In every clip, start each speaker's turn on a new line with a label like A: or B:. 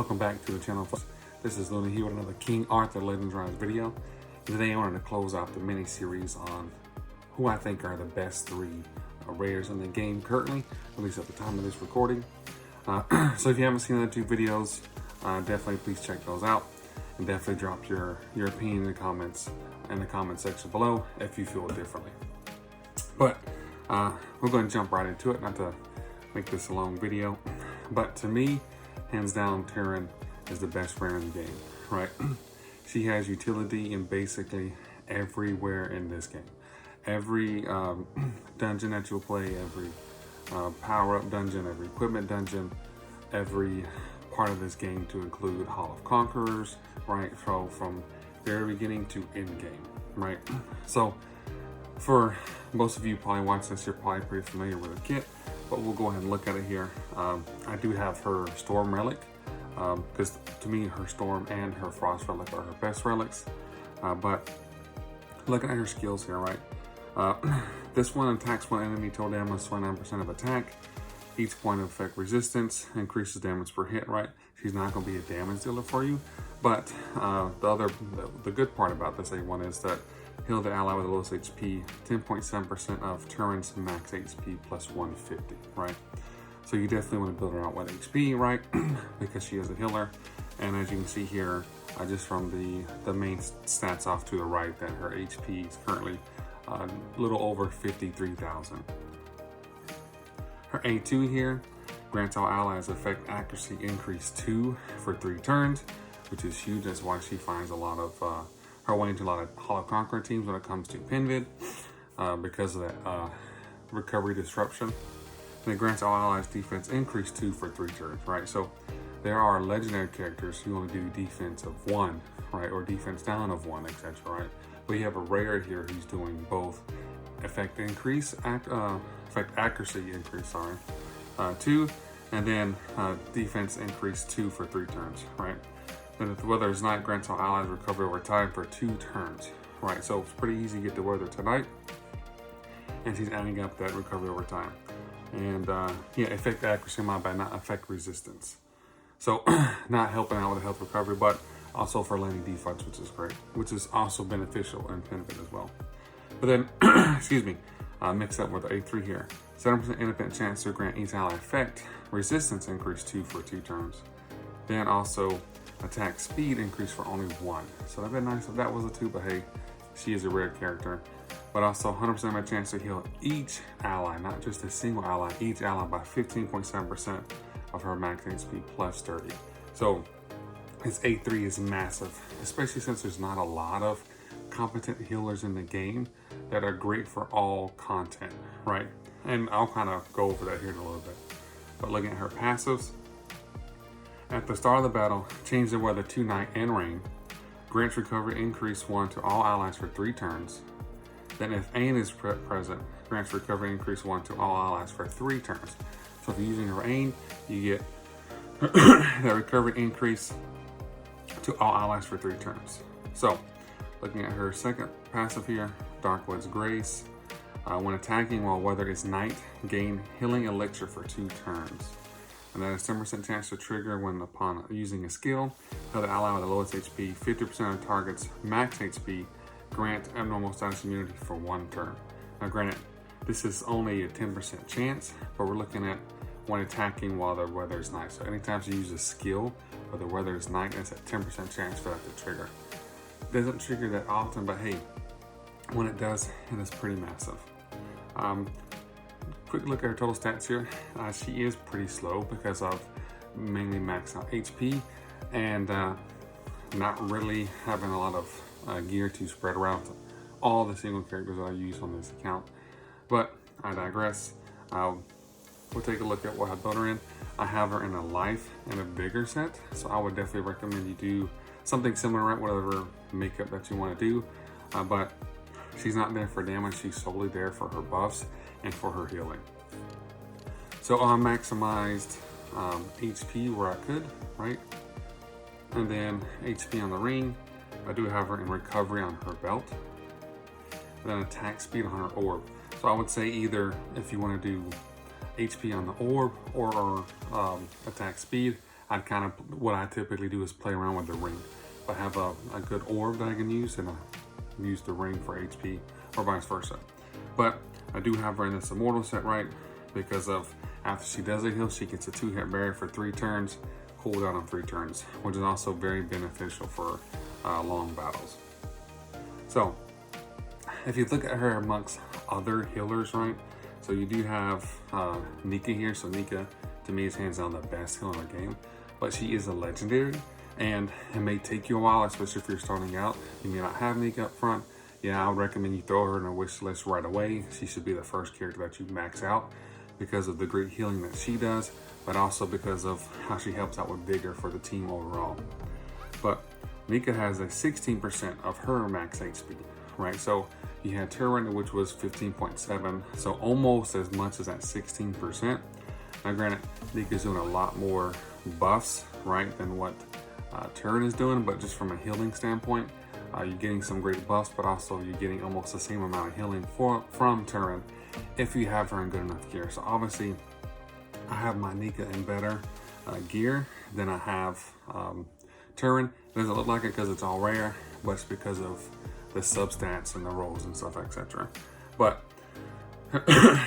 A: Welcome back to the channel. This is Luna here with another King Arthur Legends Rise video. Today I wanted to close out the mini series on who I think are the best three raiders in the game currently, at least at the time of this recording. So if you haven't seen the other two videos, definitely please check those out, and definitely drop your opinion in the comments section below if you feel differently. But we're going to jump right into it, not to make this a long video, but to me, hands down, Terran is the best raider in the game, right? She has utility in basically everywhere in this game. Every dungeon that you'll play, every power-up dungeon, every equipment dungeon, every part of this game, to include Hall of Conquerors, right? So from very beginning to end game, right? So for most of you probably watching this, you're probably pretty familiar with the kit, but we'll go ahead and look at it here. I do have her Storm Relic, because to me, her Storm and her Frost Relic are her best relics. But looking at her skills here, right? This one attacks one enemy, total damage 29% of attack. Each point of effect resistance increases damage per hit, right? She's not going to be a damage dealer for you, but the good part about this A1 is that heal the ally with the lowest HP 10.7% of Terran's max HP plus 150, right? So you definitely want to build her out with HP, right? Because she is a healer. And as you can see here, just from the main stats off to the right, that her HP is currently a little over 53,000. Her A2 here grants all allies effect accuracy increase 2 for 3 turns, which is huge. That's why she finds a lot of her way into a lot of Hall of Conqueror teams when it comes to Pinvid, because of that recovery disruption. And it grants all allies defense increase 2 for 3 turns, right? So there are legendary characters who only do defense of 1, right? Or defense down of 1, etc., right? But you have a raider here who's doing both effect accuracy increase, 2, and then defense increase 2 for 3 turns, right? Then if the Weather's Knight grants all allies recovery over time for 2 turns, right? So it's pretty easy to get the Weather tonight, and she's adding up that recovery over time. And yeah, effect accuracy, my bad, not effect resistance. So not helping out with the health recovery, but also for landing defaults, which is great, which is also beneficial in Pinvid as well. But then, excuse me, mix up with the A3 here. 7% independent chance to grant each ally effect resistance increase 2 for 2 turns. Then also attack speed increase for only 1. So that'd be nice if that was a 2, but hey, she is a rare character. But also 100% of a chance to heal each ally, not just a single ally, each ally by 15.7% of her max HP plus 30. So this A3 is massive, especially since there's not a lot of competent healers in the game that are great for all content, right? And I'll kind of go over that here in a little bit. But looking at her passives, at the start of the battle, change the weather to night and rain. Grants recovery increase 1 to all allies for 3 turns. Then if Ain is present, grants recovery increase 1 to all allies for 3 turns. So if you're using her Ain, you get that recovery increase to all allies for 3 turns. So looking at her second passive here, Darkwood's Grace. When attacking while weather is night, gain healing elixir for 2 turns. And then a 10% chance to trigger when upon using a skill. Heal the ally with the lowest HP, 50% of target's max HP, grant abnormal status immunity for 1 turn. Now granted, this is only a 10% chance, but we're looking at when attacking while the weather is night. So anytime you use a skill where the weather is night, it's a 10% chance for that to trigger. It doesn't trigger that often, but hey, when it does, it is pretty massive. Quick look at her total stats here. She is pretty slow because of mainly maxed out HP and not really having a lot of gear to spread around to all the single characters that I use on this account. But I digress. We'll take a look at what I built her in. I have her in a life and a bigger set, so I would definitely recommend you do something similar, right? Whatever makeup that you want to do. But she's not there for damage, she's solely there for her buffs and for her healing. So I maximized HP where I could, right? And then HP on the ring. I do have her in recovery on her belt. And then attack speed on her orb. So I would say either if you want to do HP on the orb or attack speed, what I typically do is play around with the ring. If I have a good orb that I can use, then I use the ring for HP, or vice versa. But I do have her in this immortal set, right? Because of after she does a heal, she gets a 2-hit barrier for 3 turns, cooldown on 3 turns, which is also very beneficial for long battles. So if you look at her amongst other healers, right? So you do have Nika here. So Nika, to me, is hands down the best healer in the game, but she is a legendary, and it may take you a while, especially if you're starting out. You may not have Nika up front. Yeah, I would recommend you throw her in a wish list right away. She should be the first character that you max out because of the great healing that she does, but also because of how she helps out with vigor for the team overall. But Nika has a 16% of her max HP, right? So you had Turin, which was 15.7, so almost as much as that 16%. Now granted, Nika's doing a lot more buffs, right, than what Turin is doing, but just from a healing standpoint, you're getting some great buffs, but also you're getting almost the same amount of healing from Turin if you have her in good enough gear. So obviously, I have my Nika in better gear than I have Turin. It doesn't look like it because it's all rare, but it's because of the substats and the rolls and stuff, etc. But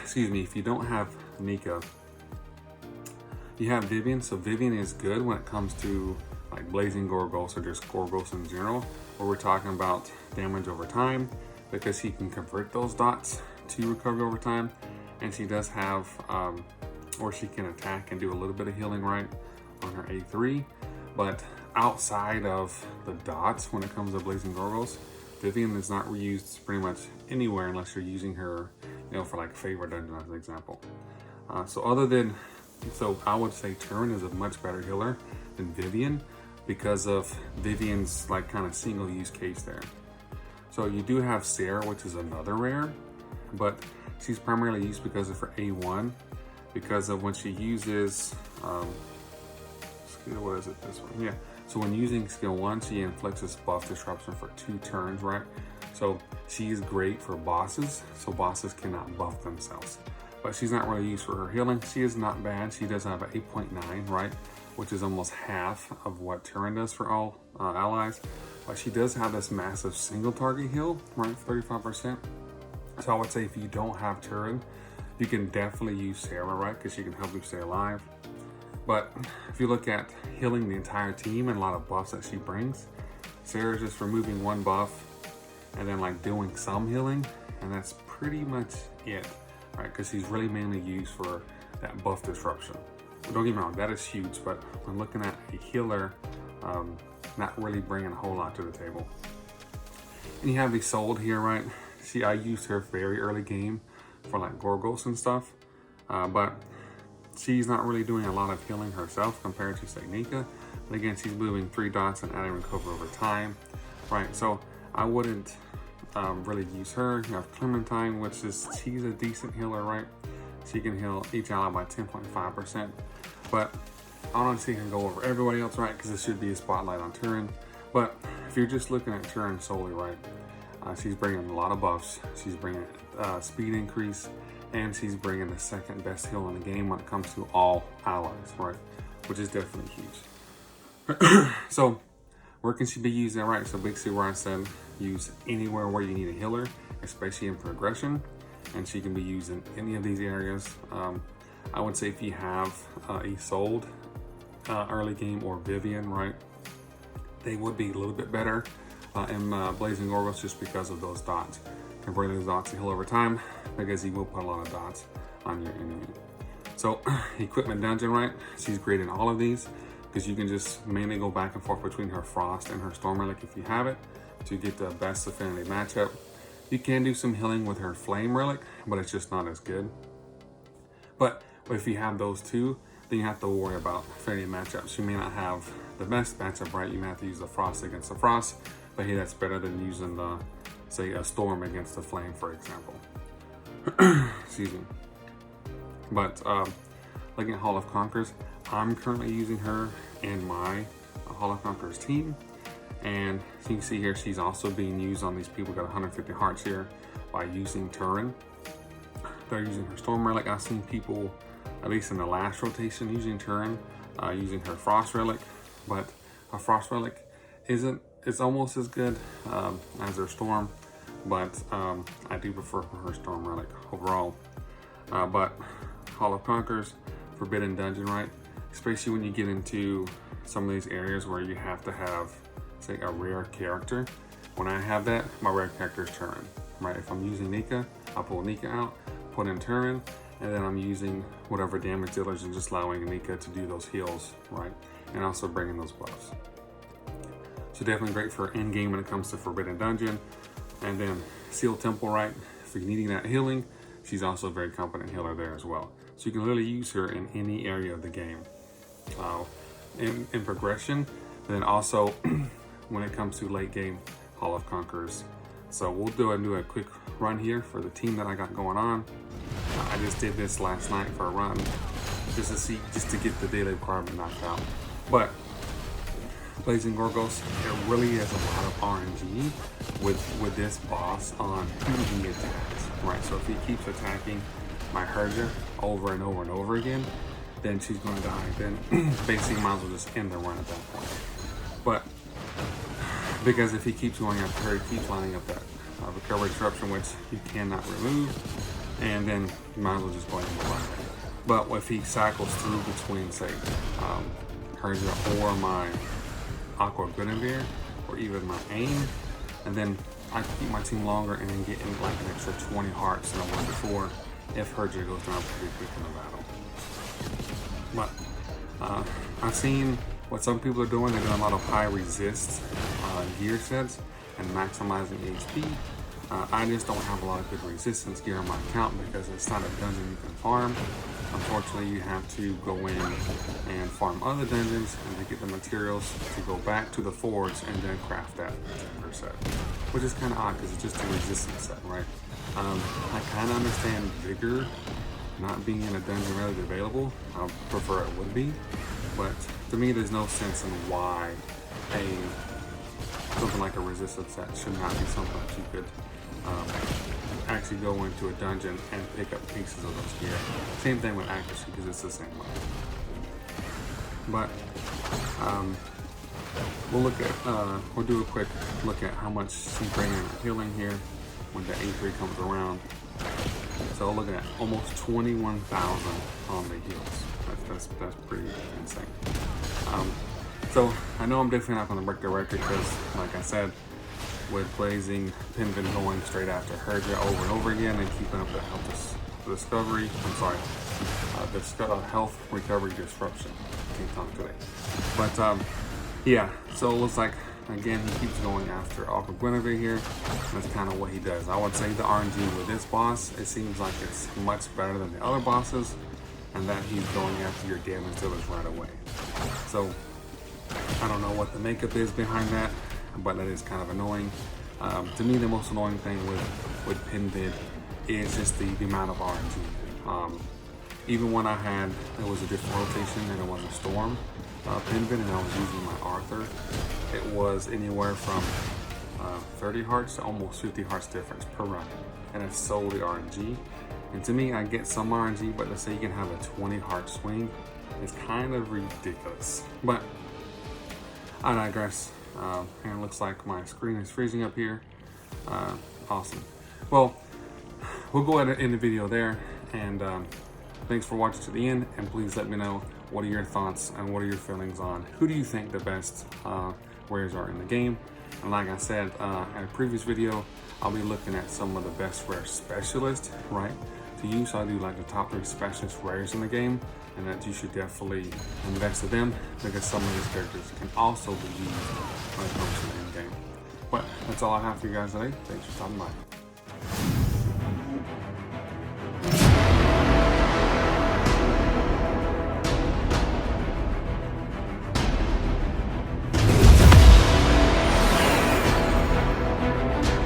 A: excuse me, if you don't have Nika, you have Vivian. So Vivian is good when it comes to like blazing Gorgos or just Gorgos in general, where we're talking about damage over time, because she can convert those dots to recovery over time, and she does have or she can attack and do a little bit of healing right on her A3. But outside of the dots, when it comes to blazing Gorgos, Vivian is not reused pretty much anywhere unless you're using her, you know, for like favorite dungeon as an example. So I would say Turin is a much better healer than Vivian because of Vivian's like kind of single use case there. So you do have Sarah, which is another rare, but she's primarily used because of her A1, because of when she uses, what is it, this one? Yeah. So when using skill 1, she inflicts this buff disruption for 2 turns, right? So she is great for bosses, so bosses cannot buff themselves. But she's not really used for her healing. She is not bad. She does have an 8.9, right? Which is almost half of what Turin does for all allies. But she does have this massive single target heal, right? 35%. So I would say if you don't have Turin, you can definitely use Sarah, right? Because she can help you stay alive. But if you look at healing the entire team and a lot of buffs that she brings, Sarah's just removing 1 buff and then like doing some healing, and that's pretty much it, right? Because she's really mainly used for that buff disruption. But don't get me wrong, that is huge, but when looking at a healer, not really bringing a whole lot to the table. And you have Isolde here, right? See, I used her very early game for like Gorgos and stuff, but she's not really doing a lot of healing herself compared to say Nika. But again, she's moving 3 dots and adding recover over time, right? So I wouldn't really use her. You have Clementine, which is, she's a decent healer, right? She can heal each ally by 10.5%. But I don't see her go over everybody else, right? Because it should be a spotlight on Turin. But if you're just looking at Turin solely, right? She's bringing a lot of buffs. She's bringing speed increase, and she's bringing the second best heal in the game when it comes to all allies, right? Which is definitely huge. So where can she be used at, right? So basically where I said use anywhere where you need a healer, especially in progression, and she can be used in any of these areas. I would say if you have Isolde early game or Vivian, right? They would be a little bit better in Blazing Gorgos just because of those dots. Converting those dots to heal over time, because he will put a lot of dots on your enemy. So equipment dungeon, right? She's great in all of these because you can just mainly go back and forth between her Frost and her Storm Relic if you have it to get the best affinity matchup. You can do some healing with her Flame Relic, but it's just not as good. But if you have those two, then you have to worry about affinity matchups. You may not have the best matchup, right? You may have to use the Frost against the Frost, but hey, that's better than using the, say, a Storm against the Flame, for example. Excuse me. But looking at Hall of Conquerors, I'm currently using her in my Hall of Conquerors team. And you can see here, she's also being used on these people who got 150 hearts here by using Turin. They're using her Storm Relic. I've seen people, at least in the last rotation, using Turin using her Frost Relic, but a Frost Relic it's almost as good as her Storm, but I do prefer her Storm Relic overall. But Hall of Conquerors, Forbidden Dungeon, right? Especially when you get into some of these areas where you have to have, say, a rare character. When I have that, my rare character is Turin, right? If I'm using Nika, I'll pull Nika out, put in Turin, and then I'm using whatever damage dealers and just allowing Nika to do those heals, right? And also bringing those buffs. So definitely great for end game when it comes to Forbidden Dungeon. And then Sealed Temple, right? If you're needing that healing, she's also a very competent healer there as well. So you can literally use her in any area of the game. In progression, then also when it comes to late game Hall of Conquerors. So we'll do a quick run here for the team that I got going on. I just did this last night for a run just to get the daily requirement knocked out. But Blazing Gorgos, it really is a lot of RNG with this boss on who he attacks, right? So if he keeps attacking my Herja over and over and over again, then she's going to die. Then basically might as well just end the run at that point. But because if he keeps going after her, he keeps lining up that recovery disruption, which you cannot remove, and then you might as well just go ahead and run. But if he cycles through between, say, Herja or my Aqua Guinevere, or even my aim, and then I can keep my team longer and then get in like an extra 20 hearts than I was before if Herja goes down pretty quick in the battle. But I've seen what some people are doing. They're doing a lot of high resist gear sets and maximizing HP. I just don't have a lot of good resistance gear on my account because it's not a dungeon you can farm. Unfortunately, you have to go in and farm other dungeons and to get the materials to go back to the forge and then craft that particular set, which is kind of odd because it's just a resistance set, right? I kind of understand Vigor not being in a dungeon readily available. I prefer it would be, but to me, there's no sense in why something like a resistance set should not be something that you could actually go into a dungeon and pick up pieces of those gear. Same thing with accuracy because it's the same way. But we'll do a quick look at how much she's bringing healing here when the A3 comes around. So looking at almost 21,000 on the heals. That's pretty insane. So I know I'm definitely not going to break the record because, like I said, with Blazing Pinvin going straight after Herja over and over again and keeping up the health recovery disruption. Can't talk today. But yeah, so it looks like again he keeps going after Aqua Guinevere here. That's kind of what he does. I would say the RNG with this boss, it seems like it's much better than the other bosses, and that he's going after your damage dealers right away. So I don't know what the makeup is behind that, but that is kind of annoying. To me, the most annoying thing with Pinvid is just the amount of RNG. Even when it was a different rotation and it was a Storm Pinvid and I was using my Arthur, it was anywhere from 30 hearts to almost 50 hearts difference per run. And it's solely RNG. And to me, I get some RNG, but to say you can have a 20 heart swing is kind of ridiculous. But I digress. And it looks like my screen is freezing up here. Awesome. Well, we'll go ahead and end the video there. And thanks for watching to the end. And please let me know what are your thoughts and what are your feelings on who do you think the best rares are in the game. And like I said in a previous video, I'll be looking at some of the best rare specialists, right, to use. So I do like the top 3 specialist rares in the game, and that you should definitely invest in them because some of these characters can also be used when it comes to the end game. But that's all I have for you guys today. Thanks for stopping by.